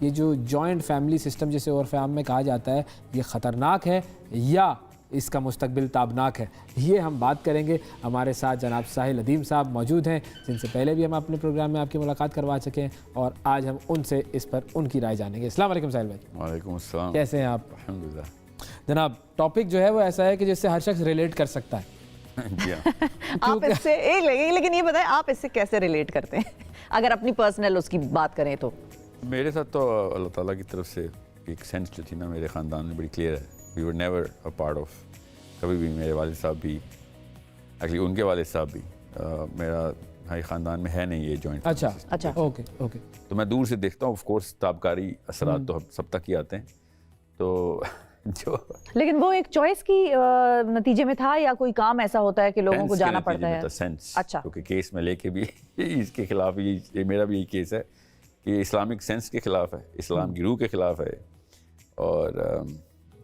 یہ جو joint family system جسے عرف عام میں کہا جاتا ہے یہ خطرناک ہے یا اس کا مستقبل تابناک ہے، یہ ہم بات کریں گے۔ ہمارے ساتھ جناب ساحل ندیم صاحب موجود ہیں جن سے پہلے بھی ہم اپنے پروگرام میں آپ کی ملاقات کروا چکے ہیں، اور آج ہم ان سے اس پر ان کی رائے جانیں گے۔ السلام علیکم ساحل بھائی۔ وعلیکم السلام، کیسے ہیں آپ؟ الحمدللہ۔ جناب ٹاپک جو ہے وہ ایسا ہے کہ جس سے ہر شخص ریلیٹ کر سکتا ہے۔ جی ہاں، آپ اس سے لیکن یہ بتائیں آپ اس سے کیسے ریلیٹ کرتے ہیں اگر اپنی پرسنل اس کی بات کریں تو؟ میرے ساتھ تو اللہ تعالیٰ کی طرف سے ایک سینس جو تھی نا میرے خاندان میں بڑی کلیئر ہے۔ We were never a part of, کبھی بھی میرے والد صاحب بھی، ایکچولی ان کے والد صاحب بھی، میرا ہمارے خاندان میں ہے نہیں یہ جوائنٹ۔ اچھا، اوکے اوکے۔ تو میں دور سے دیکھتا ہوں، آف کورس تابکاری اثرات تو سب تک ہی آتے ہیں، تو جو لیکن وہ ایک چوائس کی نتیجے میں تھا یا کوئی کام ایسا ہوتا ہے کہ لوگوں کو جانا پڑتا ہے؟ سینس، اچھا، کیونکہ کیس میں لے کے بھی اس کے خلاف یہ میرا بھی یہی کیس ہے کہ اسلامک سینس کے خلاف ہے، اسلام کی روح کے خلاف ہے، اور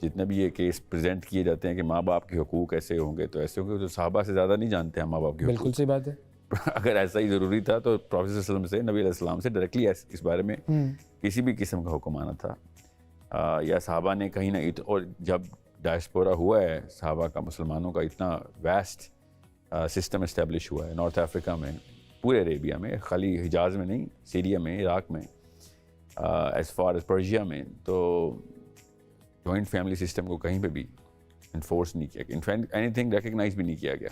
جتنے بھی یہ کیس پریزنٹ کیے جاتے ہیں کہ ماں باپ کے حقوق ایسے ہوں گے تو ایسے ہوں گے، تو صحابہ سے زیادہ نہیں جانتے ہیں ماں باپ کے حقوق۔ بالکل صحیح بات ہے۔ اگر ایسا ہی ضروری تھا تو پروفیسر صلی اللہ علیہ وسلم سے، نبی علیہ السلام سے ڈائریکٹلی اس بارے میں کسی بھی قسم کا حکم آنا تھا، یا صحابہ نے کہیں نہ، اور جب ڈائسپورا ہوا ہے صحابہ کا، مسلمانوں کا اتنا ویسٹ سسٹم اسٹیبلش ہوا ہے نارتھ افریقہ میں، پورے عربیہ میں، خالی حجاز میں نہیں، سیریا میں، عراق میں، ایز فار ایز پرشیا میں، تو جوائنٹ فیملی سسٹم کو کہیں پہ بھی انفورس نہیں کیا گیا، انفیکٹ اینی تھنگ ریکگنائز بھی نہیں کیا گیا۔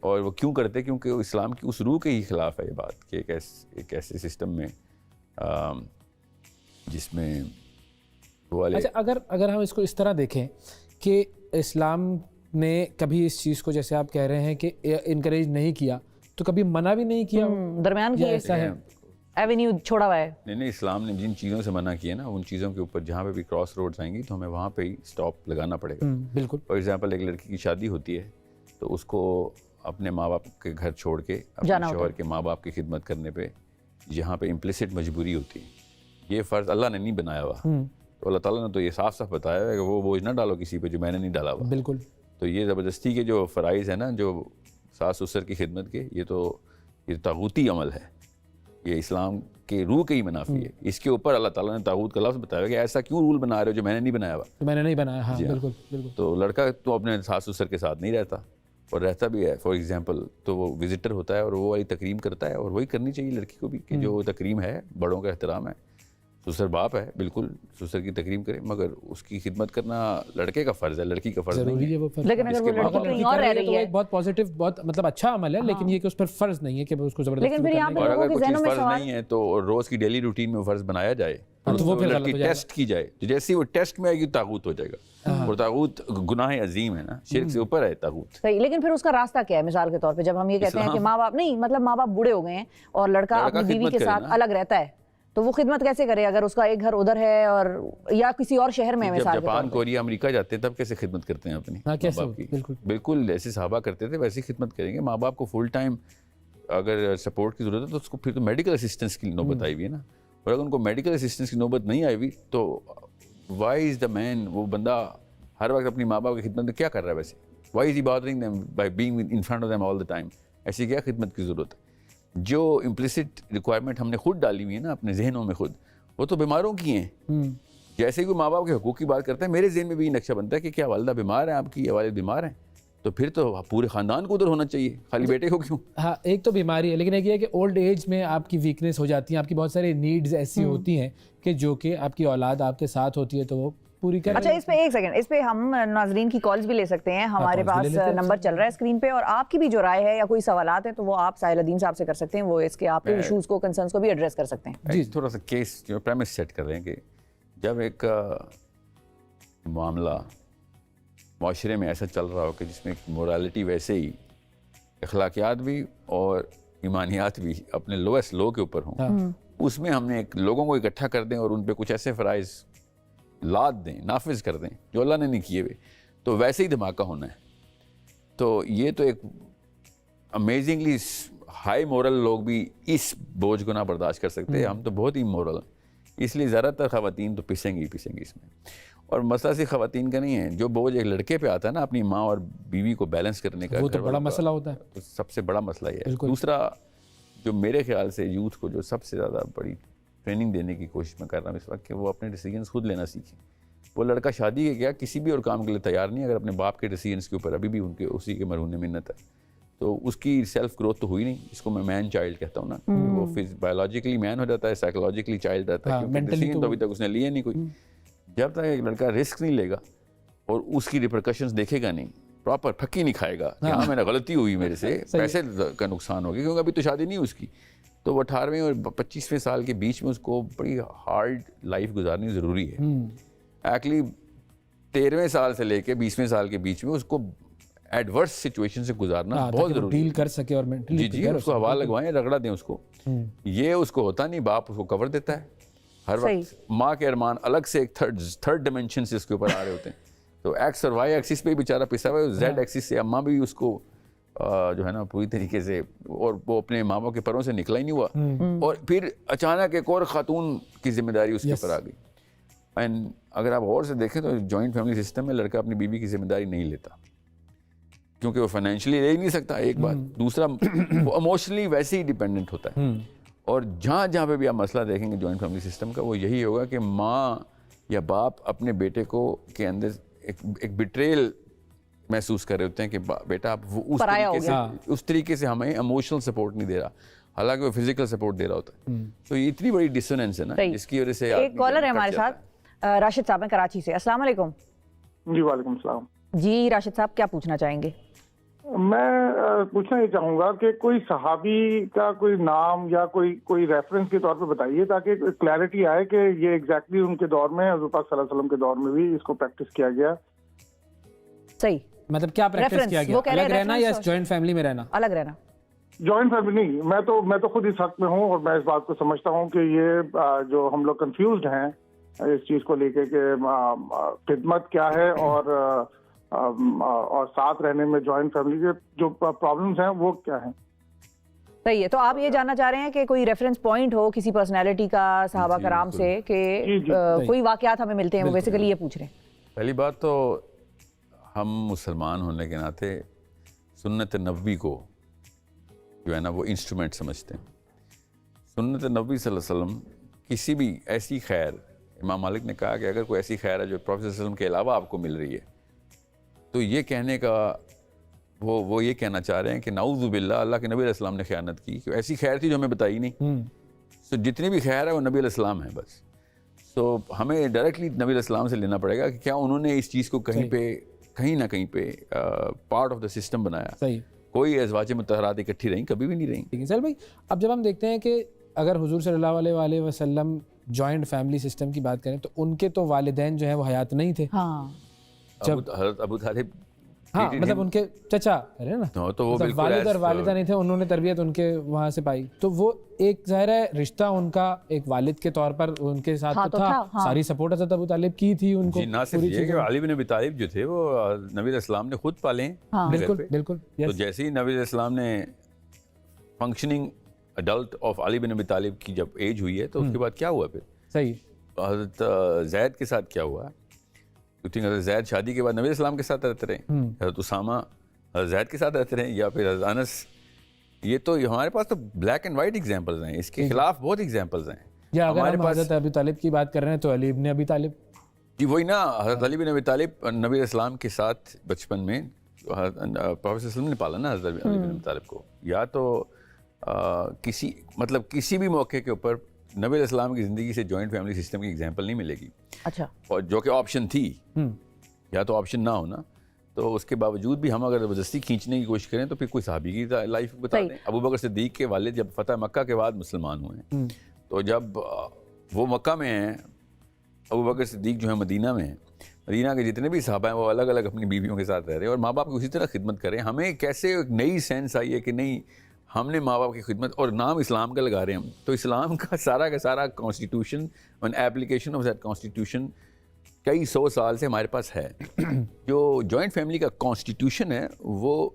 اور وہ کیوں کرتے؟ کیونکہ وہ اسلام کی اس روح کے ہی خلاف ہے یہ بات کہ ایک ایسے سسٹم میں جس میں والے۔ اچھا، اگر ہم اس کو اس طرح دیکھیں کہ اسلام نے کبھی اس چیز کو، جیسے آپ کہہ رہے ہیں کہ انکریج نہیں کیا، تو کبھی منع بھی نہیں کیا، درمیان کی ایسا ہے ایونیو چھوڑا ہوا ہے؟ نہیں، اسلام نے جن چیزوں سے منع کیا نا، ان چیزوں کے اوپر جہاں پہ بھی کراس روڈز آئیں گی تو ہمیں وہاں پہ ہی اسٹاپ لگانا پڑے گا۔ بالکل۔ فار ایگزامپل، ایک لڑکی کی شادی ہوتی ہے تو اس کو اپنے ماں باپ کے گھر چھوڑ کے اپنے شوہر کے ماں باپ کی خدمت کرنے پہ جہاں پہ امپلیسٹ مجبوری ہوتی ہے، یہ فرض اللہ نے نہیں بنایا ہوا، تو اللہ تعالیٰ نے تو یہ صاف صاف بتایا ہے کہ وہ بوجھ نہ ڈالو کسی پہ جو میں نے نہیں ڈالا ہوا۔ بالکل۔ تو یہ زبردستی کے جو فرائض ہیں نا، جو ساس سسر کی خدمت کے، یہ طاغوتی عمل ہے، یہ اسلام کے روح کے ہی منافی ہے۔ اس کے اوپر اللہ تعالیٰ نے طاغوت کا لفظ بتایا کہ ایسا کیوں رول بنا رہے ہو جو میں نے نہیں بنایا ہوا، میں نے نہیں بنایا۔ ہاں بالکل بالکل۔ تو لڑکا تو اپنے ساس سسر کے ساتھ نہیں رہتا، اور رہتا بھی ہے فار ایگزامپل تو وہ وزٹر ہوتا ہے اور وہ والی تکریم کرتا ہے، اور وہی کرنی چاہیے لڑکی کو بھی کہ جو تکریم ہے، بڑوں کا احترام ہے۔ سسر باپ ہے، بالکل سسر کی تکریم کرے، مگر اس کی خدمت کرنا لڑکے کا فرض ہے، لڑکی کا فرض نہیں ہے۔ لیکن اگر وہ لڑکی کہیں اور رہ رہی ہے، ایک بہت پازیٹیو، بہت مطلب اچھا عمل ہے، لیکن یہ کہ اس پر فرض نہیں ہے کہ اس کو زبردستی لیکن پھر یہاں پہ اور لوگوں اگر کے کوئی ذہنوں چیز میں فرض نہیں ہے تو روز کی ڈیلی روٹین میں فرض بنایا جائے تو وہ پھر لڑکی ٹیسٹ کی جائے، تو جیسے ہی وہ ٹیسٹ میں آئے گی طاغوت ہو جائے گا، اور طاغوت گناہ عظیم ہے نا، شرک سے اوپر ہے طاغوت۔ صحیح، لیکن پھر اس کا راستہ کیا ہے؟ مثال کے طور پہ جب ہم یہ کہتے ہیں کہ ماں باپ نہیں، مطلب ماں باپ بوڑھے ہو گئے ہیں اور لڑکا اپنی بیوی کے ساتھ الگ رہتا ہے، تو وہ خدمت کیسے کرے اگر اس کا ایک گھر ادھر ہے اور یا کسی اور شہر میں؟ جب جاپان، کوریا، امریکہ جاتے ہیں تب کیسے خدمت کرتے ہیں اپنی ماں باپ کی؟ بالکل جیسے صحابہ کرتے تھے ویسے خدمت کریں گے۔ ماں باپ کو فل ٹائم اگر سپورٹ کی ضرورت ہے تو اس کو پھر تو میڈیکل اسسٹنس کی نوبت آئی ہوئی ہے نا، اور اگر ان کو میڈیکل اسسٹنس کی نوبت نہیں آئی ہوئی تو وائی از دا مین، وہ بندہ ہر وقت اپنی ماں باپ کی خدمت میں کیا کر رہا ہے؟ ویسے why is he bothering them by being in front of them all the time? ایسی کیا خدمت کی ضرورت ہے؟ جو امپلیسٹ ریکوائرمنٹ ہم نے خود ڈالی ہوئی ہے نا اپنے ذہنوں میں خود، وہ تو بیماروں کی ہیں۔ جیسے کوئی ماں باپ کے حقوق کی بات کرتا ہے، میرے ذہن میں بھی نقشہ بنتا ہے کہ کیا والدہ بیمار ہیں آپ کی یا والد بیمار ہیں، تو پھر تو پورے خاندان کو ادھر ہونا چاہیے، خالی بیٹے کو کیوں؟ ہاں، ایک تو بیماری ہے، لیکن ایک یہ ہے کہ اولڈ ایج میں آپ کی ویکنیس ہو جاتی ہیں، آپ کی بہت ساری نیڈز ایسی ہوتی ہیں کہ جو کہ آپ کی اولاد آپ کے ساتھ ہوتی ہے تو وہ پوری کریں۔ اچھا، اس پہ ایک سیکنڈ، اس پہ ہم ناظرین کی کالز بھی لے سکتے ہیں، ہمارے پاس نمبر چل رہا ہے اسکرین پہ، اور آپ کی بھی جو رائے ہے یا کوئی سوالات ہیں تو وہ آپ ساحل ندیم صاحب سے کر سکتے ہیں، وہ اس کے آپ کے ایشوز کو، کنسرنس کو بھی ایڈریس کر سکتے ہیں۔ جی، تھوڑا سا کیس جو پریمس سیٹ کر رہے ہیں کہ جب ایک معاملہ معاشرے میں ایسا چل رہا ہو کہ جس میں مورالٹی ویسے ہی، اخلاقیات بھی اور ایمانیات بھی اپنے لویسٹ لو کے اوپر ہوں، اس میں ہم نے لوگوں کو اکٹھا کر دیں اور ان پہ کچھ ایسے فرائض لاد دیں، نافذ کر دیں جو اللہ نے نہیں کیے ہوئے، تو ویسے ہی دھماکہ ہونا ہے۔ تو یہ تو ایک امیزنگلی ہائی مورل لوگ بھی اس بوجھ کو نہ برداشت کر سکتے، ہم تو بہت ہی مورل ہیں، اس لیے زیادہ تر خواتین تو پسیں گی اس میں۔ اور مسئلہ صرف خواتین کا نہیں ہے، جو بوجھ ایک لڑکے پہ آتا ہے نا اپنی ماں اور بیوی کو بیلنس کرنے کا، وہ تو بڑا مسئلہ ہوتا ہے، تو سب سے بڑا مسئلہ یہ ہے۔ دوسرا جو میرے خیال سے یوتھ کو جو سب سے زیادہ بڑی ٹریننگ دینے کی کوشش میں کر رہا ہوں اس وقت کہ وہ اپنے ڈیسیجنس خود لینا سیکھیں. وہ لڑکا شادی کے کیا کسی بھی اور کام کے لیے تیار نہیں, اگر اپنے باپ کے ڈیسیجنس کے اوپر ابھی بھی ان کے اسی کے مرہون منت ہے تو اس کی سیلف گروتھ تو ہوئی نہیں. اس کو میں مین چائلڈ کہتا ہوں نا, وہ بایولوجیکلی مین ہو جاتا ہے, سائیکولوجیکلی چائلڈ رہتا ہے, کیونکہ ڈیسیجن تو ابھی تک اس نے لیے نہیں کوئی. جب تک ایک لڑکا رسک نہیں لے گا اور اس کی ریپرکشنز دیکھے گا نہیں, پراپر پھکی نہیں کھائے گا کہ ہاں میں نے غلطی ہوئی میرے سے, پیسے کا نقصان ہو گیا, کیونکہ ابھی تو شادی نہیں اس کی, تو وہ 18ویں اور 25ویں سال کے بیچ میں اس کو بڑی ہارڈ لائف گزارنی ضروری ہے. ایکچولی 13ویں سال سے لے کے 20ویں سال کے بیچ میں اس کو ایڈورس سچویشن سے گزارنا بہت ضروری ہے, ڈیل کر سکے اور جی اس کو ہوا لگوائیں, رگڑا دیں اس کو. یہ اس کو ہوتا نہیں, باپ اس کو کور دیتا ہے ہر وقت. ماں کے ارمان الگ سے ایک تھرڈ ڈائمینشن سے اس کے اوپر آ رہے ہوتے ہیں, تو ایکس اور وائی ایکسس پہ بیچارہ پسا ہوا ہے, زیڈ ایکسس سے اماں بھی اس کو جو ہے نا پوری طریقے سے, اور وہ اپنے ماں باپ کے پروں سے نکلا ہی نہیں ہوا, اور پھر اچانک ایک اور خاتون کی ذمہ داری اس کے اوپر آ گئی. اینڈ اگر آپ غور سے دیکھیں تو جوائنٹ فیملی سسٹم میں لڑکا اپنی بیوی کی ذمہ داری نہیں لیتا, کیونکہ وہ فائنینشلی لے ہی نہیں سکتا ایک بات, دوسرا وہ ایموشنلی ویسے ہی ڈیپینڈنٹ ہوتا ہے. اور جہاں جہاں پہ بھی آپ مسئلہ دیکھیں گے جوائنٹ فیملی سسٹم کا, وہ یہی ہوگا کہ ماں یا باپ اپنے بیٹے کو کے اندر ایک بیٹریل محسوس کر رہے ہوتے ہیں کہ بیٹا آپ اس طریقے سے ہمیں ایموشنل سپورٹ نہیں دے رہا, حالانکہ وہ فزیکل سپورٹ دے رہا ہوتا ہے. تو یہ اتنی بڑی ڈسوننس ہے نا, جس کی وجہ سے ایک کالر ہے ہمارے ساتھ, راشد صاحب ہیں کراچی سے. السلام علیکم. جی وعلیکم السلام. جی راشد صاحب کیا پوچھنا چاہیں گے؟ میں پوچھنا یہ چاہوں گا کہ کوئی صحابی کا کوئی نام یا کوئی ریفرنس کے طور پہ بتائیے تاکہ کلیئرٹی آئے کہ یہ ایگزیکٹلی ان کے دور میں, حضور پاک صلی اللہ علیہ وسلم کے دور میں بھی اس کو پریکٹس کیا گیا. صحیح, مطلب کیا پریکٹس کیا گیا, الگ رہنا یا جوائنٹ فیملی میں رہنا؟ الگ رہنا. جوائنٹ فیملی نہیں, میں تو خود اس حق میں ہوں, اور میں اس بات کو سمجھتا ہوں کہ یہ جو ہم لوگ کنفیوزڈ ہیں اس چیز کو لے کے کہ خدمت کیا ہے اور ساتھ رہنے میں جوائنٹ فیملی کے جو پرابلمز ہیں وہ کیا ہیں. صحیح ہے, تو آپ یہ جاننا چاہ رہے ہیں کہ کوئی ریفرنس پوائنٹ ہو کسی پرسنالٹی کا صحابہ کرام سے کہ کوئی واقعات ہمیں ملتے ہیں, وہ بیسیکلی یہ پوچھ رہے ہیں. پہلی بات تو ہم مسلمان ہونے کے ناطے سنت نبوی کو جو ہے نا وہ انسٹرومنٹ سمجھتے ہیں. سنت نبوی صلی اللہ علیہ وسلم کسی بھی ایسی خیر, امام مالک نے کہا کہ اگر کوئی ایسی خیر ہے جو پروفیٹ صلی اللہ علیہ وسلم کے علاوہ آپ کو مل رہی ہے, تو یہ کہنے کا وہ یہ کہنا چاہ رہے ہیں کہ نعوذ باللہ اللہ کے نبی علیہ السلام نے خیانت کی, کہ ایسی خیر تھی جو ہمیں بتائی نہیں. سو جتنی بھی خیر ہے وہ نبی علیہ السلام ہے بس. سو ہمیں ڈائریکٹلی نبی علیہ السلام سے لینا پڑے گا کہ کیا انہوں نے اس چیز کو کہیں نہ کہیں پہ پارٹ آف دا سسٹم بنایا. صحیح, کوئی ازواج مطہرات اکٹھی رہیں, کبھی بھی نہیں رہیں. سر بھائی, اب جب ہم دیکھتے ہیں کہ اگر حضور صلی اللہ علیہ وآلہ وسلم جوائنٹ فیملی سسٹم کی بات کریں تو ان کے تو والدین جو ہیں وہ حیات نہیں تھے. حضرت ابو طالب, ہاں مطلب ان کے چچا ہے نا, تو وہ والد اور والدہ نہیں تھے, انہوں نے تربیت ان کے وہاں سے پائی, تو وہ ایک ظاہر ہے رشتہ ان کا ایک والد کے طور پر ان کے ساتھ تو تھا, ساری سپورٹ حضرت ابو طالب کی تھی ان کو. نہ صرف یہ کہ علی بن ابی طالب جو تھے وہ نبی علیہ السلام نے خود پالے ہیں. بالکل. تو جیسے ہی نبی علیہ السلام نے فنکشننگ اڈلٹ آف علی بن ابی طالب کی جب ایج ہوئی ہے, تو اس کے بعد کیا ہوا پھر؟ صحیح, حضرت زید کے ساتھ کیا ہوا؟ حضرت زید شادی کے بعد نبی علیہ السلام کے ساتھ رہتے رہے, حضرت اسامہ حضرت زید کے ساتھ رہتے رہے, یا پھر حضرت انس. یہ تو ہمارے پاس تو بلیک اینڈ وائٹ ایگزامپلز ہیں, اس کے خلاف بہت ایگزامپلز ہیں. یا اگر ہم حضرت ابی طالب کی بات کر رہے ہیں تو علی ابن ابی طالب, جی وہی نا, حضرت علی بن ابی طالب نبی علیہ السلام کے ساتھ بچپن میں پروفیٹ صلی اللہ علیہ وسلم نے پالا نا حضرت علی بن ابی طالب کو. یا تو کسی بھی موقع کے اوپر نبی علیہ السلام کی زندگی سے جوائنٹ فیملی سسٹم کی ایگزامپل نہیں ملے گی. اچھا, اور جو کہ آپشن تھی, یا تو آپشن نہ ہونا, تو اس کے باوجود بھی ہم اگر زبردستی کھینچنے کی کوشش کریں تو پھر کوئی صحابی کی لائف بتا دیں. ابو بکر صدیق کے والد جب فتح مکہ کے بعد مسلمان ہوئے ہیں, تو جب وہ مکہ میں ہیں, ابو بکر صدیق جو ہے مدینہ میں ہیں, مدینہ کے جتنے بھی صحابہ ہیں وہ الگ الگ اپنی بیویوں کے ساتھ رہ رہے ہیں اور ماں باپ کی اسی طرح خدمت کریں. ہمیں کیسے ایک نئی سینس آئی ہے کہ نہیں, ہم نے ماں باپ کی خدمت, اور نام اسلام کا لگا رہے ہیں ہم, تو اسلام کا سارا کانسٹیٹیوشن اور ایپلیکیشن آف دیٹ کانسٹیٹیوشن کئی 100 سال سے ہمارے پاس ہے. جو جوائنٹ فیملی کا کانسٹیٹیوشن ہے وہ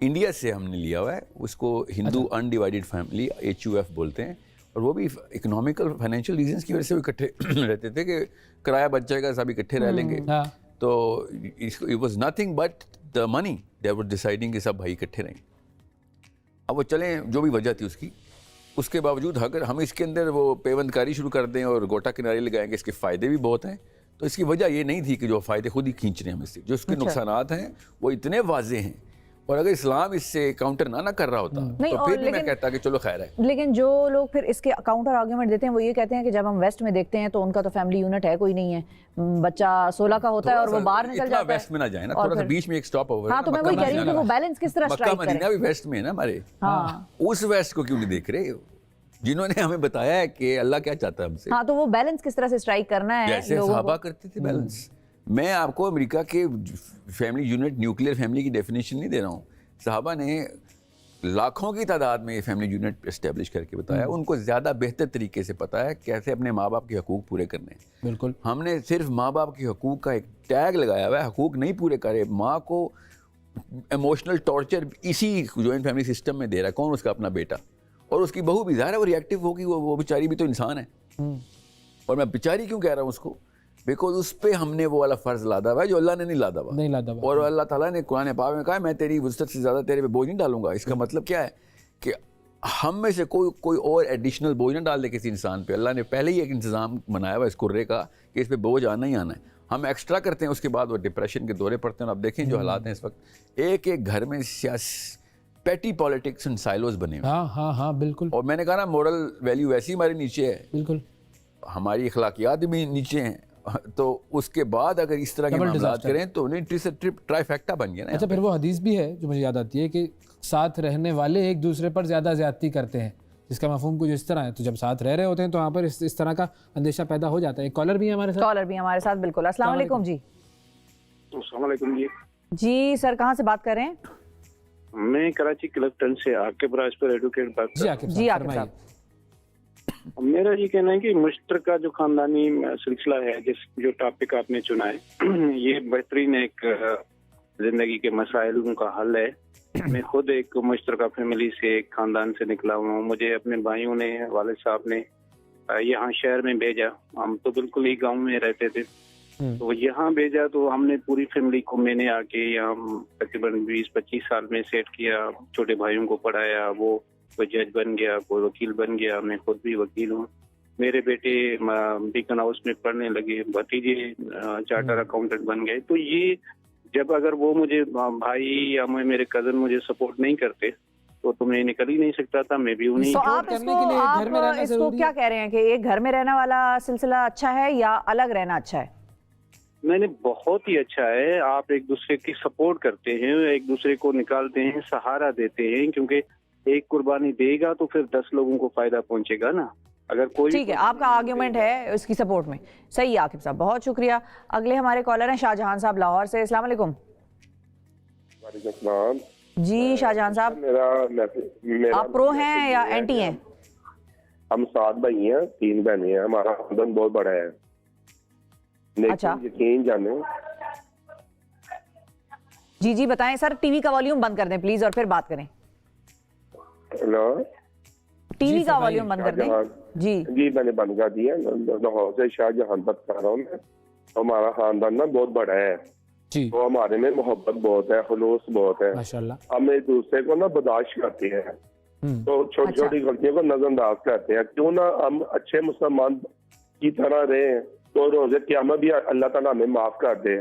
انڈیا سے ہم نے لیا ہوا ہے, اس کو ہندو انڈیوائڈیڈ فیملی HUF بولتے ہیں, اور وہ بھی اکنامیکل فائنینشیل ریزنس کی وجہ سے وہ اکٹھے رہتے تھے کہ کرایہ بچ جائے گا, سب اکٹھے رہ لیں گے. تو it was nothing but the money they were deciding کہ سب بھائی اکٹھے رہیں. اب وہ چلیں جو بھی وجہ تھی اس کی, اس کے باوجود اگر ہم اس کے اندر وہ پیوند کاری شروع کر دیں اور گوٹا کنارے لگائیں گے، اس کے فائدے بھی بہت ہیں، تو اس کی وجہ یہ نہیں تھی کہ جو فائدے خود ہی کھینچ رہے ہیں ہم اس سے، جو اس کے نقصانات ہیں وہ اتنے واضح ہیں، اور اگر اسلام اس سے کاؤنٹر نہ کر رہا ہوتا تو پھر بھی میں کہتا کہ چلو خیر ہے. لیکن جو لوگ پھر اس کے کاؤنٹر آرگیومنٹ دیتے ہیں وہ یہ کہتے ہیں کہ جب ہم ویسٹ میں دیکھتے ہیں تو ان کا تو فیملی یونٹ ہے کوئی نہیں ہے، بچہ 16 کا ہوتا ہے اور وہ باہر نکل جاتا ہے. ویسٹ میں نہ جائیں نا، تھوڑا سا بیچ میں ایک سٹاپ اوور. ہاں تو میں وہی کہہ رہی ہوں کہ وہ بیلنس کس طرح مکہ مدینہ بھی ویسٹ میں ہے نا ہمارے، اس ویسٹ کو کیوں نہیں دیکھ رہے جنہوں نے ہمیں بتایا ہے کہ اللہ کیا چاہتا ہے ہم سے. ہاں تو وہ بیلنس کس طرح سے اسٹرائک کرنا ہے، جیسے صحابہ کرتے تھے بیلنس. میں آپ کو امریکہ کے فیملی یونٹ نیوکلیئر فیملی کی ڈیفینیشن نہیں دے رہا ہوں، صحابہ نے لاکھوں کی تعداد میں یہ فیملی یونٹ اسٹیبلش کر کے بتایا، ان کو زیادہ بہتر طریقے سے پتا ہے کیسے اپنے ماں باپ کے حقوق پورے کرنے ہیں. بالکل. ہم نے صرف ماں باپ کے حقوق کا ایک ٹیگ لگایا ہوا ہے، حقوق نہیں پورے کرے. ماں کو ایموشنل ٹارچر اسی جوائنٹ فیملی سسٹم میں دے رہا ہے کون؟ اس کا اپنا بیٹا، اور اس کی بہو بھی ظاہر ہے وہ ری ایکٹیو ہوگی، وہ بیچاری بھی تو انسان ہے. اور میں بیچاری کیوں کہہ رہا ہوں اس کو؟ بیکاز اس پہ ہم نے وہ والا فرض لادا ہوا ہے جو اللہ نے نہیں لادا ہوا. اور اللہ تعالیٰ نے قرآن پاک میں کہا ہے میں تیری وسعت سے زیادہ تیرے پہ بوجھ نہیں ڈالوں گا. اس کا مطلب کیا ہے کہ ہم میں سے کوئی اور ایڈیشنل بوجھ نہ ڈال دے کسی انسان پہ. اللہ نے پہلے ہی ایک انتظام بنایا ہوا اس کرے کا کہ اس پہ بوجھ آنا ہی آنا ہے. ہم ایکسٹرا کرتے ہیں، اس کے بعد وہ ڈپریشن کے دورے پڑتے ہیں. اب دیکھیں جو حالات ہیں اس وقت، ایک گھر میں پیٹی پالیٹکس اینڈ سائلوز بنے ہوئے. ہاں بالکل. اور میں نے کہا نا مورل ویلیو ویسی ہمارے نیچے ہے، بالکل ہماری اخلاقیات بھی نیچے ہیں، تو اس کے بعد اگر اس طرح کے معاملات کریں تو ٹرائیفیکٹا بن گیا نا. اچھا پھر وہ حدیث بھی ہے جو مجھے یاد آتی ہے کہ ساتھ رہنے والے ایک دوسرے پر زیادہ زیادتی کرتے ہیں، جس کا مفہوم کچھ اس طرح ہے. تو جب ساتھ رہ رہے ہوتے ہیں تو وہاں پر اس طرح کا اندیشہ پیدا ہو جاتا ہے. ایک کالر بھی ہے ہمارے ساتھ. بالکل. السلام علیکم جی. السلام علیکم جی سر، کہاں سے بات کر رہے ہیں؟ میں کراچی کلکٹن سے عاقب راج پر ایڈوکیٹ بات کر رہا ہوں. جی عاقب صاحب. میرا یہ کہنا ہے کہ مشترکہ جو خاندانی سلسلہ ہے، جو ٹاپک آپ نے چنا ہے، یہ بہترین ایک زندگی کے مسائل کا حل ہے. میں خود ایک مشترکہ فیملی سے، ایک خاندان سے نکلا ہوا ہوں. مجھے اپنے بھائیوں نے، والد صاحب نے یہاں شہر میں بھیجا. ہم تو بالکل ہی گاؤں میں رہتے تھے، تو یہاں بھیجا تو ہم نے پوری فیملی کو میں نے آ کے یہاں تقریباً 20-25 سال میں سیٹ کیا. چھوٹے بھائیوں کو پڑھایا، وہ کوئی جج بن گیا، کوئی وکیل بن گیا. میں خود بھی وکیل ہوں. میرے بیٹے بیکن ہاؤس میں پڑھنے لگے، بھتیجے چارٹر اکاؤنٹنٹ بن گئے. تو یہ جب اگر وہ مجھے بھائی یا میرے کزن مجھے سپورٹ نہیں کرتے تو میں نکل ہی نہیں سکتا تھا. میں بھی انہیں آپ اس کو کیا کہہ رہے ہیں کہ ایک گھر میں رہنے والا سلسلہ اچھا ہے یا الگ رہنا اچھا ہے؟ میں نے بہت ہی اچھا ہے. آپ ایک دوسرے کی سپورٹ کرتے ہیں، ایک دوسرے کو نکالتے ہیں، سہارا دیتے ہیں، کیونکہ ایک قربانی دے گا تو پھر 10 لوگوں کو فائدہ پہنچے گا نا. اگر کوئی ٹھیک ہے، آپ کا آرگیومنٹ ہے اس کی سپورٹ میں. صحیح ہے عاقب صاحب، بہت شکریہ. اگلے ہمارے کالر ہیں شاہ جہان صاحب لاہور سے. السلام علیکم. وعلیکم السلام جی شاہ جہان صاحب، آپ پرو ہیں یا اینٹی ہیں؟ ہم 7 بھائی ہیں، 3 بہنیں ہیں. ہمارا خاندان بہت بڑا ہے. اچھا یقین جانے. جی بتائیں سر. ٹی وی کا والیوم بند کر دیں پلیز اور پھر بات کریں. ہیلو، ٹی وی کا والیوم بند کر دیں. جی میں نے بند کر دیا. لاہور سے شاہ جہان بات کر رہا ہوں میں. ہمارا خاندان نا بہت بڑا ہے، تو ہمارے میں محبت بہت ہے، خلوص بہت ہے. ہم ایک دوسرے کو نا برداشت کرتے ہیں، تو چھوٹی چھوٹی غلطیوں کو نظر انداز کرتے ہیں. کیوں نہ ہم اچھے مسلمان کی طرح رہیں تو روزے قیامت بھی اللہ تعالیٰ ہمیں معاف کر دے.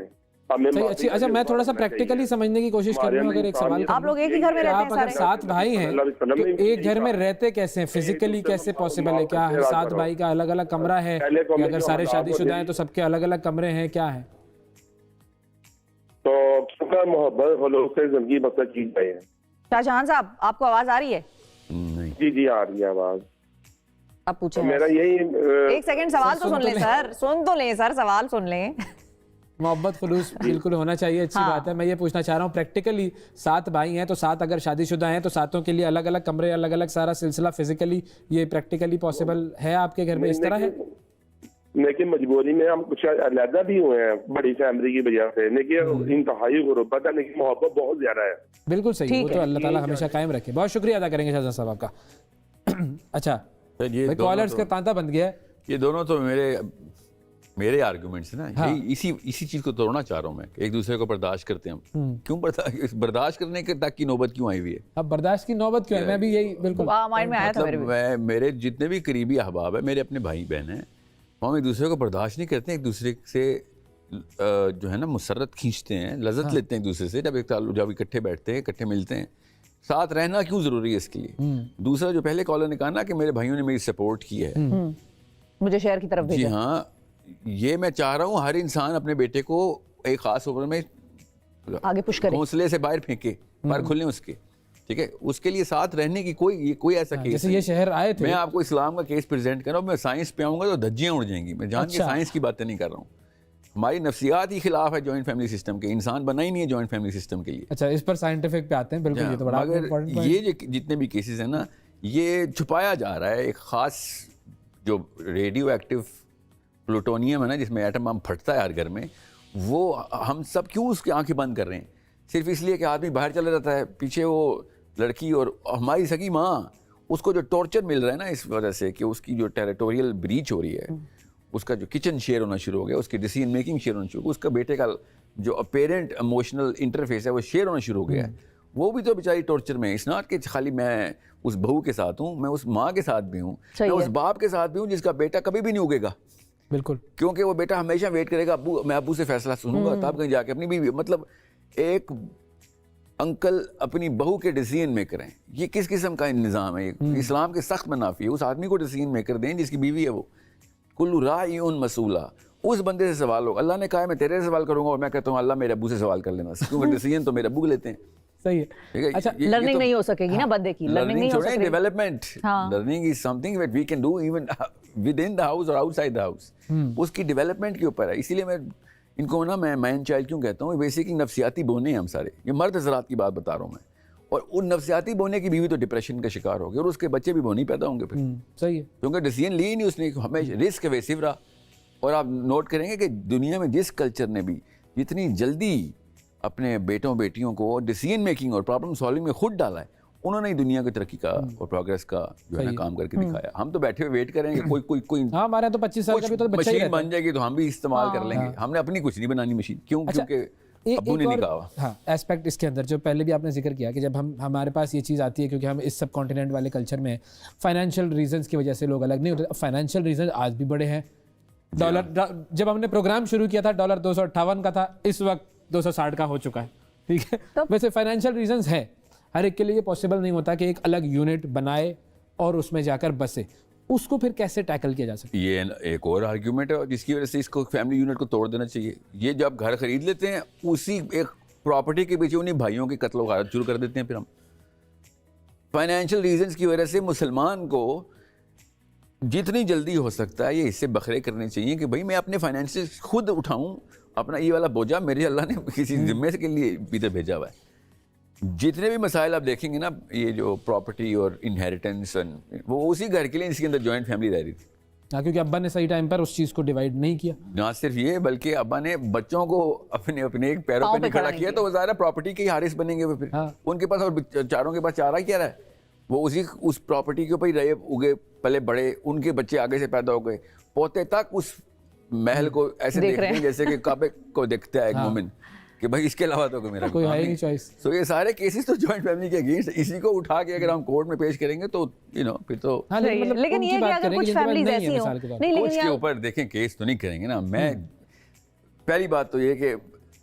اچھا میں تھوڑا سا پریکٹیکلی سمجھنے کی کوشش کر رہا ہوں. اگر ایک سوال، آپ لوگ ایک ہی گھر میں رہتے ہیں؟ آپ اگر 7 بھائی ہیں تو ایک گھر میں رہتے کیسے ہیں؟ فزیکلی کیسے پاسبل ہے؟ کیا 7 بھائی کا الگ الگ کمرہ ہے؟ اگر سارے شادی شدہ ہیں تو سب کے الگ الگ کمرے ہیں؟ کیا ہے؟ تو محبت خلوص سے زندگی بسر کی جائے. شاہ جہان صاحب آپ کو آواز آ رہی ہے؟ جی آ رہی ہے آواز. اب پوچھیں. میرا یہی ایک سیکنڈ سوال تو سن لیں سر. سن تو لیں سر، سوال سن لیں. محبت خلوص بالکل ہونا چاہیے، اچھی بات ہے. میں یہ پوچھنا چاہ رہا ہوں پریکٹیکلی 7 بھائی ہیں تو 7 اگر شادی شدہ ہیں تو 7 کے لیے الگ الگ کمرے، الگ الگ سارا سلسلہ فزیکلی یہ پریکٹیکلی پاسبل ہے آپ کے گھر میں؟ اس طرح ہے؟ لیکن مجبوری میں ہم کچھ علیحدہ بھی ہوئے ہیں بڑی فیملی کی وجہ سے، لیکن انتہائی غربت ہے، لیکن محبت بہت زیادہ ہے. بالکل صحیح، وہ تو اللہ تعالیٰ ہمیشہ قائم رکھے. بہت شکریہ ادا کریں گے شاہ صاحب آپ کا. اچھا کالرز کا تانتا بند گیا ہے. یہ دونوں تو میرے آرگومنٹس نا اسی چیز کو توڑنا چاہ رہا ہوں میں. ایک دوسرے کو برداشت کرتے ہیں ہم, کیوں برداشت کرنے کے تک کی نوبت کیوں آئی ہوئی ہے؟ اب برداشت کی نوبت کیوں ہے؟ میں بھی یہی بالکل مائنڈ میں آیا تھا میرے جتنے بھی قریبی احباب ہیں, میرے اپنے بھائی بہن ہیں, ہم ایک دوسرے کو برداشت نہیں کرتے, ایک دوسرے سے جو ہے نا مسرت کھینچتے ہیں, لذت لیتے ہیں ایک دوسرے سے. جب اکٹھے بیٹھتے ہیں, اکٹھے ملتے ہیں, ساتھ رہنا کیوں ضروری ہے اس کے لیے. دوسرا جو پہلے کالر نے کہا نا کہ میرے بھائیوں نے میری سپورٹ کی ہے, مجھے شہر کی طرف جی ہاں, یہ میں چاہ رہا ہوں ہر انسان اپنے بیٹے کو ایک خاص عمر میں آگے پش کرے, گھونسلے سے باہر پھینکے, پر کھلیں اس کے, ٹھیک ہے. اس کے لیے ساتھ رہنے کی کوئی ایسا کیس جیسے یہ شہر آئے تھے, میں آپ کو اسلام کا کیس پریزنٹ کر رہا ہوں, میں سائنس پہ آؤں گا تو دھجیاں اڑ جائیں گی. میں جان کے سائنس کی باتیں نہیں کر رہا ہوں. ہماری نفسیات ہی خلاف ہے جوائنٹ فیملی سسٹم کے, انسان بنا ہی نہیں ہے جوائنٹ فیملی سسٹم کے لیے. اچھا اس پر سائنٹیفک پہ آتے ہیں, بالکل یہ تو بڑا مگر یہ جتنے بھی کیسز ہیں نا, یہ چھپایا جا رہا ہے. ایک خاص جو ریڈیو ایکٹیو پلوٹونیم ہے نا, جس میں ایٹم بم پھٹتا ہے ہر گھر میں, وہ ہم سب کیوں اس کی آنکھیں بند کر رہے ہیں؟ صرف اس لیے کہ آدمی باہر چلا جاتا ہے, پیچھے وہ لڑکی اور ہماری سگی ماں, اس کو جو ٹارچر مل رہا ہے نا اس وجہ سے کہ اس کی جو ٹیریٹوریل بریچ ہو رہی ہے, اس کا جو کچن شیئر ہونا شروع ہو گیا, اس کی ڈیسیژن میکنگ شیئر ہونا شروع ہو گیا, اس کا بیٹے کا جو اپیرنٹ ایموشنل انٹرفیس ہے وہ شیئر ہونا شروع ہو گیا ہے. وہ بھی تو بیچاری ٹارچر میں. اس ناٹ کہ خالی میں اس بہو کے ساتھ ہوں, میں اس ماں کے ساتھ بھی ہوں, میں اس باپ کے ساتھ بھی ہوں جس کا بیٹا کبھی بھی نہیں اگے گا. بالکل, کیونکہ وہ بیٹا ہمیشہ ویٹ کرے گا, ابو میں ابو سے فیصلہ سنوں گا تب کہیں جا کے اپنی بیوی. مطلب ایک انکل اپنی بہو کے ڈیسیژن میکر ہیں. یہ کس قسم کا نظام ہے؟ اسلام کے سخت منافی ہے. اس آدمی کو ڈیسیژن میکر دیں جس کی بیوی ہے. وہ کل راعی مسئولہ, اس بندے سے سوال ہوگا. اللہ نے کہا ہے میں تیرے سے سوال کروں گا, اور میں کہتا ہوں اللہ میرے ابو سے سوال کر لینا, کیونکہ ڈیسیژن تو میرے ابو لیتے ہیں. صحیح ہے. اچھا لرننگ نہیں ہو سکے گی نا بندے کی, لرننگ نہیں ہو سکے. Development, learning is something that we can do even within the house اور آؤٹ سائڈ دا ہاؤس. اس کی ڈیولپمنٹ کے اوپر ہے. اسی لیے میں ان کو نا میں مین چائلڈ کیوں کہتا ہوں, بیسکلی نفسیاتی بونے ہیں ہم سارے. یہ مرد حضرات کی بات بتا رہا ہوں میں. اور ان نفسیاتی بونے کی بیوی تو ڈپریشن کا شکار ہو گیا, اور اس کے بچے بھی بونی پیدا ہوں گے پھر. صحیح ہے, کیونکہ ڈیسیژن لی ہی نہیں اس نے, ہمیشہ رسک ایویسو رہا. اور آپ نوٹ کریں گے کہ دنیا میں جس کلچر نے بھی جتنی جلدی اپنے بیٹوں بیٹیوں کو ڈیسیژن میکنگ اور پرابلم سالونگ میں خود ڈالا ہے, انہوں نے دنیا کی ترقی کا اور پروگریس کا جو ہے نا کام کر کے دکھایا. ہم تو بیٹھے ہوئے ویٹ کریں گے کوئی ہمارے تو 25 سال کا بھی تو بچہ ہی مشین بن جائے گی تو ہم بھی استعمال کر لیں گے. ہم نے اپنی کچھ نہیں بنانی مشین, کیوں؟ کیونکہ ابو نے نہیں کہا. ہاں ایسپیکٹ اس کے اندر جو پہلے بھی آپ نے ذکر کیا کہ جب ہمارے پاس یہ چیز آتی ہے, کیونکہ ہم اس سب کانٹیننٹ والے کلچر میں فائنینشیل ریزنس کی وجہ سے لوگ الگ نہیں ہوتے. فائنینشیل ریزن آج بھی بڑے ہیں. ڈالر جب ہم نے پروگرام شروع کیا تھا ڈالر 258 کا تھا, اس وقت 260 کا ہو چکا ہے. ٹھیک ہے, ویسے فائنینشیل ریزنز ہیں, ہر ایک کے لیے یہ پاسبل نہیں ہوتا کہ ایک الگ یونٹ بنائے اور اس میں جا کر بسے. اس کو پھر کیسے ٹیکل کیا جا سکتا ہے؟ یہ ایک اور آرگیومنٹ ہے جس کی وجہ سے اس کو فیملی یونٹ کو توڑ دینا چاہیے. یہ جب گھر خرید لیتے ہیں اسی ایک پراپرٹی کے پیچھے انہیں بھائیوں کی قتل و غارت شروع کر دیتے ہیں. پھر ہم فائنینشیل ریزنز کی وجہ سے مسلمان کو جتنی جلدی ہو سکتا ہے یہ اس سے بکھرے کرنے چاہیے کہ بھائی میں اپنے فائنینشیل خود اٹھاؤں, اپنا یہ والا بوجھا میرے اللہ نے کسی ذمے کے لیے ادھر بھیجا ہوا ہے. جتنے بھی مسائل آپ دیکھیں گے نا, یہ جو پراپرٹی اور انہیریٹنس, وہ اسی گھر کے لیے اس کے اندر جوائنٹ فیملی رہ رہی تھی. ہاں, کیونکہ ابا نے صحیح ٹائم پر اس چیز کو ڈیوائیڈ نہیں کیا. نہ صرف یہ بلکہ ابا نے بچوں کو اپنے ایک پیروں پہ کھڑا کیا, تو وہ ظاہر پراپرٹی کے حارث بنیں گے وہ. پھر ان کے پاس اور چاروں کے پاس چارہ کیا رہا ہے, وہ اس پراپرٹی کے اوپر ہی رہے, اگے پلے بڑے, ان کے بچے آگے سے پیدا ہو گئے, پوتے تک اس محل کو ایسے دیکھ رہے ہیں جیسے کہ کعبے کو دیکھتا ہے ایک مومن, کہ بھائی اس کے علاوہ تو میرا کوئی ہے نہیں چوائس. سو یہ سارے کیسز تو جوائنٹ فیملی کے اگینسٹ. اسی کو اٹھا کے اگر ہم کورٹ میں پیش کریں گے تو پھر تو لیکن یہ کہ اگر کچھ فیملیز ایسی ہوں نہیں, اس کے اوپر دیکھیں کیس تو نہیں کریں گے نا. میں پہلی بات تو یہ کہ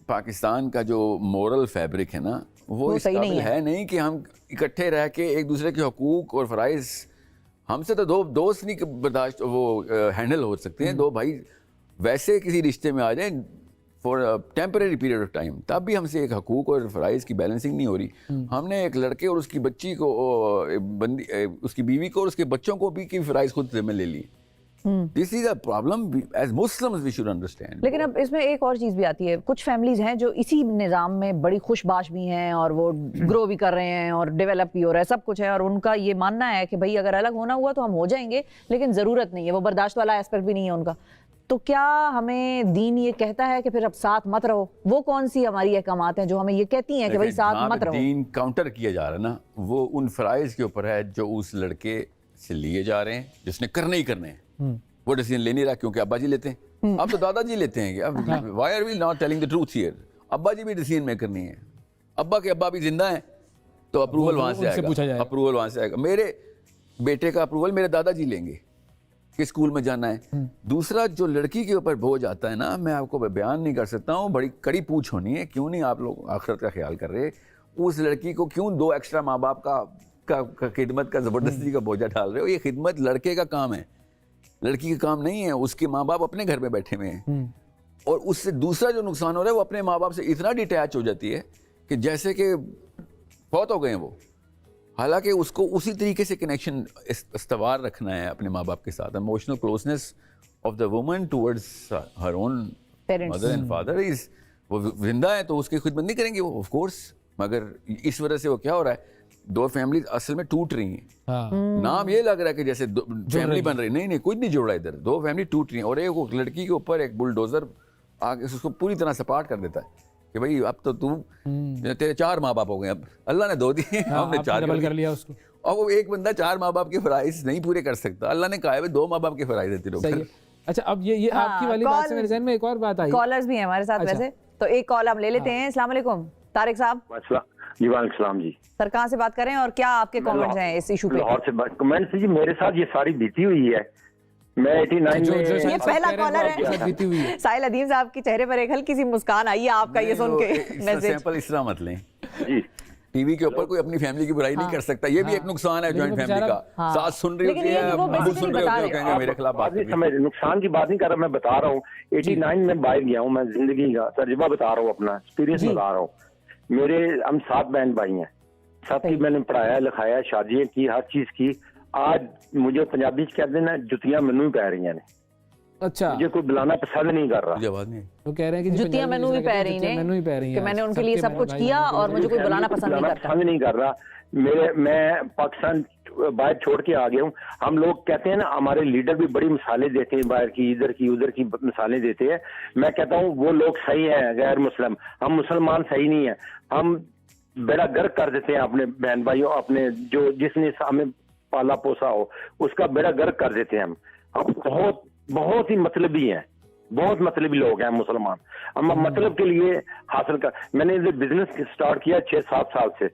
پاکستان کا جو مورل فیبرک ہے نا وہ اس قابل ہے نہیں کہ ہم اکٹھے رہ کے ایک دوسرے کے حقوق اور فرائض, ہم سے تو دو دوست نہیں برداشت وہ ہینڈل ہو سکتے ہیں. دو بھائی ویسے کسی رشتے میں آ جائیں for temporary period of time, تب بھی ہم سے ایک حقوق اور فرائض کی بیلنسنگ نہیں ہو رہی. ہم نے ایک لڑکے اور اس کی بچی کو, اس کی بیوی کو اور اس کے بچوں کو بھی کی فرائض خود ذمہ لے لی. This is a problem as Muslims we should understand. لیکن اب اس میں ایک اور چیز بھی آتی ہے, کچھ فیملیز ہیں جو اسی نظام میں بڑی خوش باش بھی ہیں اور وہ گرو بھی کر رہے ہیں اور ڈیولپ بھی ہو رہا ہے, سب کچھ ہے, اور ان کا یہ ماننا ہے کہ بھائی اگر الگ ہونا ہوا تو ہم ہو جائیں گے, لیکن ضرورت نہیں ہے, وہ برداشت والا ایسپیکٹ بھی نہیں ہے ان کا. تو کیا ہمیں دین یہ کہتا ہے کہ پھر اب ساتھ مت رہو؟ وہ کون سی ہماری احکامات ہیں جو ہمیں یہ کہتی ہیں کہ بھائی ساتھ مت رہو؟ دین کاؤنٹر کیا جا رہا ہے نا, وہ ان فرائض کے اوپر ہے جو اس لڑکے سے لیے جا رہے ہیں جس نے کرنے ہی کرنے ہیں. وہ ڈیسیجن لے نہیں رہا کیونکہ ابا جی لیتے ہیں. اب تو دادا جی لیتے ہیں. اب why are we not telling the truth here? ابا جی بھی ڈیسیجن میکر نہیں ہے. ابا کے ابا بھی زندہ ہیں تو اپروول وہاں سے آئے گا. اپروول وہاں سے آئے گا. میرے بیٹے کا اپروول میرے دادا جی لیں گے کہ اسکول میں جانا ہے. دوسرا جو لڑکی کے اوپر بوجھ آتا ہے نا, میں آپ کو بیان نہیں کر سکتا ہوں, بڑی کڑی پوچھ ہونی ہے. کیوں نہیں آپ لوگ آخرت کا خیال کر رہے؟ اس لڑکی کو کیوں 2 ایکسٹرا ماں باپ کا خدمت کا زبردستی کا بوجھا ڈال رہے ہو؟ یہ خدمت لڑکے کا کام ہے, لڑکی کا کام نہیں ہے. اس کے ماں باپ اپنے گھر میں بیٹھے ہوئے ہیں, اور اس سے دوسرا جو نقصان ہو رہا ہے وہ اپنے ماں باپ سے اتنا ڈیٹیچ ہو جاتی ہے کہ جیسے کہ فوت ہو گئے ہیں وہ, حالانکہ اس کو اسی طریقے سے کنیکشن استوار رکھنا ہے اپنے ماں باپ کے ساتھ. Emotional closeness of the woman towards Hare own mother and father is, وہ زندہ ہے تو اس کی خدمت نہیں کریں گے وہ, آف کورس. مگر اس وجہ سے وہ کیا ہو رہا ہے, 2 فیملیز اصل میں ٹوٹ رہی ہیں. نام یہ لگ رہا ہے کہ جیسے فیملی بن رہی, نہیں کچھ نہیں جڑ رہا ادھر. 2 فیملی ٹوٹ رہی ہیں, اور ایک لڑکی کے اوپر ایک بلڈوزر آگے اس کو پوری طرح سپاٹ کر دیتا ہے کہ بھائی اب تو تیرے 4 ماں باپ ہو گئے, اب اللہ نے 2 دیے, ہم نے 4 کر لیا اس کو. اور وہ ایک بندہ 4 ماں باپ کے فرائض نہیں پورے کر سکتا. اللہ نے کہا ہے 2 ماں باپ کے فرائض دیتے رہو. اچھا, اب یہ آپ کی والی بات سے میرے ذہن میں ایک اور بات آئی. کالرز بھی ہیں ہمارے ساتھ ویسے, تو ایک کال ہم لے لیتے ہیں. السلام علیکم طارق صاحب. جی وعلیکم السلام جی. سر کہاں سے بات کر رہے ہیں اور کیا آپ کے کامنٹس ہیں اس ایشو پہ؟ لاہور سے کمنٹس جی. میرے ساتھ یہ ساری بیتی ہوئی ہے. میں 89 میں یہ پہلا کالر ہے. ساحل ادیم صاحب کے چہرے پر ایک ہلکی سی مسکان آئی ہے آپ کا یہ سن کے. سیمپل اس طرح مت لیں جی, ٹی وی کے اوپر کوئی اپنی فیملی کی برائی نہیں کر سکتا. یہ بھی ایک نقصان ہے جوائنٹ فیملی کا. ساتھ سن رہی ہوتی ہے, ابو سن رہے ہوتے ہیں, کہیں گے میرے خلاف بات کر رہی ہے. نقصان کی بات نہیں کر رہا, میں بتا رہا ہوں 89 میں باہر گیا ہوں. میں زندگی کا تجربہ بتا رہا ہوں, اپنا ایکسپیرینس بتا رہا ہوں. میرے ہم 7 بہن بھائی ہیں, سب کی میں نے پڑھایا لکھایا, شادیاں کی, ہر چیز کی. آج مجھے پنجابی کہتے ہیں نا, جتیاں مینوں پی رہی ہیں. اچھا, مجھے کوئی بلانا پسند نہیں کر رہا. وہ کہہ رہے ہیں کہ جتیاں مینوں بھی پی رہی ہیں, کہ میں نے ان کے لیے سب کچھ کیا اور مجھے کوئی بلانا پسند نہیں کر رہا. میں پاکستان باہر چھوڑ کے آ گیا ہوں. ہم لوگ کہتے ہیں نا, ہمارے لیڈر بھی بڑی مثالیں دیتے ہیں, باہر کی ادھر کی ادھر کی مثالیں دیتے ہیں. میں کہتا ہوں وہ لوگ صحیح ہیں, غیر مسلم. ہم مسلمان صحیح نہیں ہیں. ہم بیڑا گرک کر دیتے ہیں اپنے بہن بھائیوں, اپنے جو جس نے ہمیں پالا پوسا ہو اس کا بیڑا گرک کر دیتے ہیں. ہم بہت ہی مطلبی ہیں, بہت مطلبی لوگ ہیں مسلمان. ہم مطلب کے لیے حاصل کر, میں نے بزنس سٹارٹ کیا 6-7 سال سے,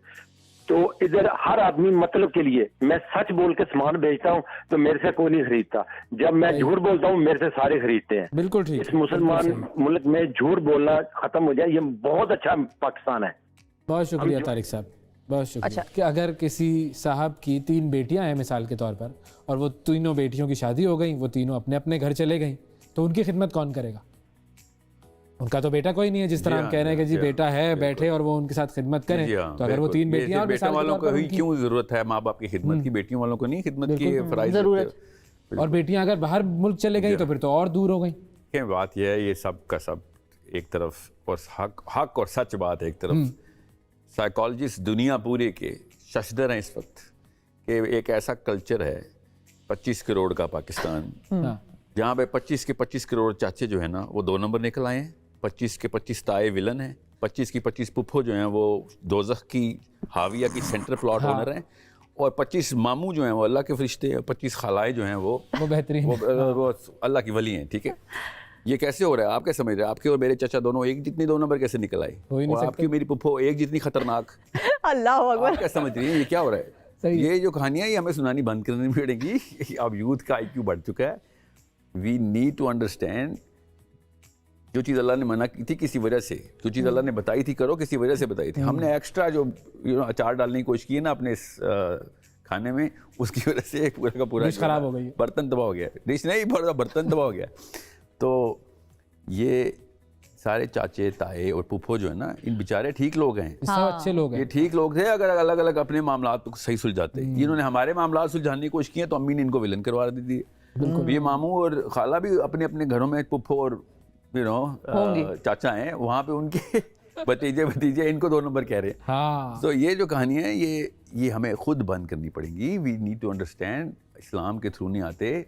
تو ادھر ہر آدمی مطلب کے لیے. میں سچ بول کے سامان بیچتا ہوں تو میرے سے کوئی نہیں خریدتا. جب میں جھوٹ بولتا ہوں میرے سے سارے خریدتے ہیں. بالکل ٹھیک. اس مسلمان ملک میں جھوٹ بولنا ختم ہو جائے, یہ بہت اچھا پاکستان ہے. بہت شکریہ طارق صاحب, بہت شکریہ. کہ اگر کسی صاحب کی 3 بیٹیاں ہیں مثال کے طور پر, اور وہ تینوں بیٹیوں کی شادی ہو گئی, وہ تینوں اپنے اپنے گھر چلے گئیں, تو ان کی خدمت کون کرے گا؟ ان کا تو بیٹا کوئی نہیں ہے. جس طرح ہم کہہ رہے ہیں کہ جی بیٹا ہے بیٹھے اور وہ ان کے ساتھ خدمت کریں, تو اگر وہ 3 بیٹیاں اور بیٹوں والوں کو کیوں ضرورت ہے ماں باپ کی خدمت کی, بیٹیوں والوں کو نہیں خدمت کی فرائض ضرورت. اور بیٹیاں اگر باہر ملک چلے گئیں تو پھر تو اور دور ہو گئیں. کہ بات یہ ہے, یہ سب کا سب ایک طرف, اور حق اور سچ بات ایک طرف. سائیکالوجسٹ دنیا پورے کے ششدر ہیں اس وقت کہ ایک ایسا کلچر ہے 25 کروڑ کا پاکستان, جہاں پہ 25 کے 25 کروڑ چاچے جو ہیں نا وہ 2 نمبر نکل آئے ہیں. 25 کے 25 تائے ولن ہیں, 25 کی 25 پپھو جو ہیں وہ دوزخ کی حاویہ کی سینٹر پلاٹ اونر ہیں, اور 25 ماموں جو ہیں وہ اللہ کے فرشتے ہیں, 25 خالائیں جو ہیں وہ بہترین, وہ اللہ کی ولی ہیں. ٹھیک ہے, یہ کیسے ہو رہا ہے آپ کیا سمجھ رہے ہیں؟ آپ کے اور میرے چچا دونوں ایک جتنی 2 نمبر کیسے نکل آئے, اور آپ کی میری پپھو ایک جتنی خطرناک. اللہ اکبر, آپ کیا سمجھ رہی ہیں یہ کیا ہو رہا ہے؟ یہ جو کہانیاں یہ ہمیں سنانی بند کرنی پڑیں گی. اب یوتھ کا IQ بڑھ چکا ہے. وی نیڈ ٹو انڈرسٹینڈ, جو چیز اللہ نے منع کی تھی کسی وجہ سے, جو چیز اللہ نے بتائی تھی کرو کسی وجہ سے بتائی تھی. ہم نے ایکسٹرا جو اچار ڈالنے کی کوشش کی ہے نا اپنے اس کھانے میں, اس کی وجہ سے پورا کا پورا خراب ہو گئی, برتن تباہ ہو گیا. ڈش نہیں, پورا برتن تباہ ہو گیا. تو یہ سارے چاچے تائے اور پھوپھو جو ہے نا, ان بیچارے ٹھیک لوگ ہیں, سب اچھے لوگ ہیں. یہ ٹھیک لوگ تھے اگر الگ الگ اپنے معاملات کو صحیح سلجھاتے. انہوں نے ہمارے معاملات سلجھانے کی کوشش کی ہے تو امی نے ان کو ولن کروا دی تھی. یہ ماموں اور خالہ بھی اپنے اپنے گھروں میں پھوپھو اور چاچا ہیں, وہاں پہ ان کے بھتیجے ان کو 2 نمبر کہہ رہے ہیں. تو یہ جو کہانیاں ہیں یہ ہمیں خود بند کرنی پڑیں گی. وی نیڈ ٹو انڈرسٹینڈ, اسلام کے تھرو نہیں آتے.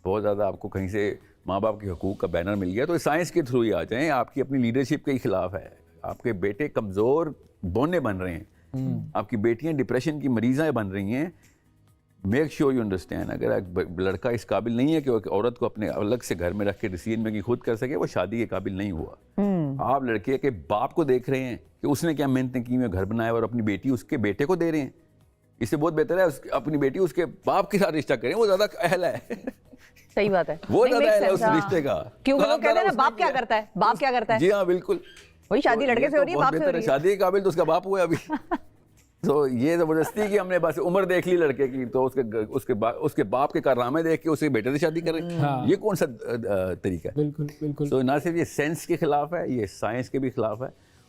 بہت زیادہ آپ کو کہیں سے ماں باپ کے حقوق کا بینر مل گیا تو سائنس کے تھرو ہی آ جائیں. آپ کی اپنی لیڈرشپ کے خلاف ہے, آپ کے بیٹے کمزور بونے بن رہے ہیں, آپ کی بیٹیاں ڈپریشن کی مریضیں بن رہی ہیں. میک شیور یو انڈرسٹینڈ, اگر ایک لڑکا اس قابل نہیں ہے کہ وہ ایک عورت کو اپنے الگ سے گھر میں رکھ کے ڈیسیژن میکنگ خود کر سکے, وہ شادی کے قابل نہیں ہوا. آپ لڑکے کے باپ کو دیکھ رہے ہیں کہ اس نے کیا محنتیں کی ہیں, گھر بنایا, اور اپنی بیٹی اس کے بیٹے کو دے رہے ہیں. اس سے بہت بہتر ہے اپنی بیٹی اس کے باپ کے ساتھ رشتہ کریں, وہ زیادہ اہل ہے. صحیح بات ہے, وہ زیادہ اہل ہے اس رشتے کا. کیونکہ وہ کہتے ہیں نا باپ کیا کرتا ہے, باپ کیا کرتا ہے. جی ہاں بالکل, وہی شادی لڑکے سے ہو رہی ہے, باپ سے ہو رہی ہے. شادی کے قابل تو اس کا باپ ہوا ہے ابھی. تو یہ زبردستی کہ ہم نے بس عمر دیکھ لی لڑکے کی, تو اس کے باپ کے کارنامے دیکھ کے اس کے بیٹے سے شادی کر رہے ہیں. یہ کون سا طریقہ ہے؟ بالکل بالکل. تو نہ صرف یہ سینس کے خلاف ہے, یہ سائنس کے بھی خلاف ہے,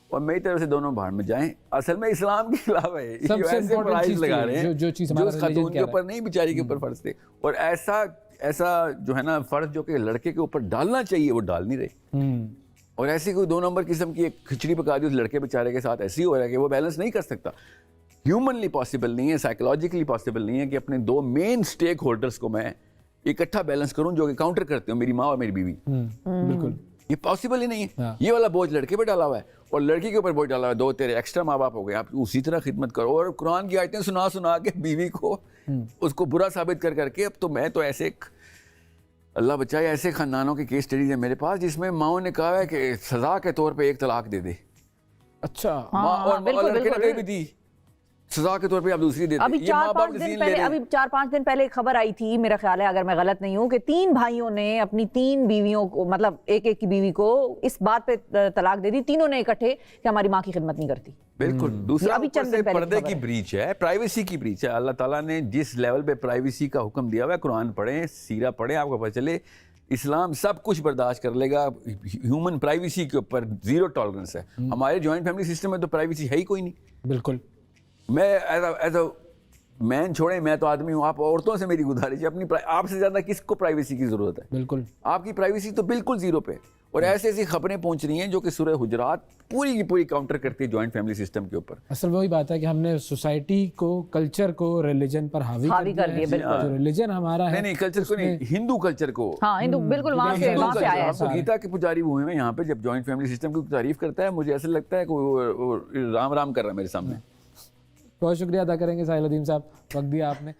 اور میری طرف سے دونوں باہر میں جائیں. اصل میں اسلام کے خلاف ہے, ایسے پرائز لگا رہے ہیں جو خاتون کے اوپر نہیں, بیچاری کے اوپر فرض تھے, اور ایسا جو ہے نا فرض جو کہ لڑکے کے اوپر ڈالنا چاہیے وہ ڈال نہیں رہے. اور ایسی کوئی 2 نمبر قسم کی ایک کھچڑی پکا دی اس لڑکے بیچارے کے ساتھ, ایسی ہو رہا ہے کہ وہ بیلنس نہیں کر سکتا. ہیومنلی پاسبل نہیں ہے, سائیکولوجیکلی پاسبل نہیں ہے کہ اپنے 2 مین سٹیک ہولڈرز کو میں اکٹھا بیلنس کروں جو کہ کاؤنٹر کرتے ہوں, میری ماں اور میری بیوی. بالکل یہ پاسبل ہی نہیں ہے. یہ والا بوجھ لڑکے پہ ڈالا ہوا ہے اور لڑکی کے اوپر بوجھ ڈالا ہوا ہے. 2 تیرے ایکسٹرا ماں باپ ہو گئے, آپ اسی طرح خدمت کرو. اور قرآن کی آیتیں سنا کے بیوی کو اس کو برا ثابت کر کے, اب تو میں تو ایسے اللہ بچائے ایسے خاندانوں کے کیس اسٹڈیز ہیں میرے پاس جس میں ماؤں نے کہا ہے کہ سزا کے طور پہ 1 طلاق دے دے. اچھا, اور لڑکے نے بھی دی سزا کے طور پہ, آپ دوسری دے دیں. ابھی 4-5 دن پہلے ایک خبر آئی تھی, میرا خیال ہے اگر میں غلط نہیں ہوں, کہ 3 بھائیوں نے اپنی 3 بیویوں کو, مطلب ایک کی بیوی کو اس بات پہ طلاق دے دی, تینوں نے اکٹھے, کہ ہماری ماں کی خدمت نہیں کرتی. بالکل. دوسرا پردے کی بریچ ہے, پرائیویسی کی بریچ ہے. اللہ تعالیٰ نے جس لیول پہ پرائیویسی کا حکم دیا ہوا ہے, قرآن پڑھیں, سیرہ پڑھیں, آپ کو پتہ چلے اسلام سب کچھ برداشت کر لے گا. ہیومن پرائیویسی کے اوپر 0 ٹالرنس ہے. ہمارے جوائنٹ فیملی سسٹم میں تو پرائیویسی ہے ہی کوئی نہیں. بالکل. میں ایز اے مین چھوڑیں, میں تو آدمی ہوں, آپ عورتوں سے میری گزارش ہے, اپنی آپ سے زیادہ کس کو پرائیویسی کی ضرورت ہے؟ بالکل. آپ کی پرائیویسی تو بالکل 0 پہ. اور ایسی خبریں پہنچ رہی ہیں جو کہ سورہ حجرات پوری کی پوری کاؤنٹر کرتی ہے جوائنٹ فیملی سسٹم کے اوپر. اصل وہی بات ہے کہ ہم نے سوسائٹی کو, کلچر کو ریلیجن پر حاوی کر دیا. بالکل. جو ریلیجن ہمارا ہے, نہیں کلچر کو نہیں, ہندو کلچر کو. ہاں ہندو, بالکل وہاں سے آیا ہے. گیتا کے پجاری ہوئے ہیں یہاں پہ, جب جوائنٹ فیملی سسٹم کی تعریف کرتا ہے مجھے ایسا لگتا ہے کہ وہ رام رام کر رہا ہے میرے سامنے. بہت شکریہ ادا کریں گے ساحل الدین صاحب, وقت دیا آپ نے.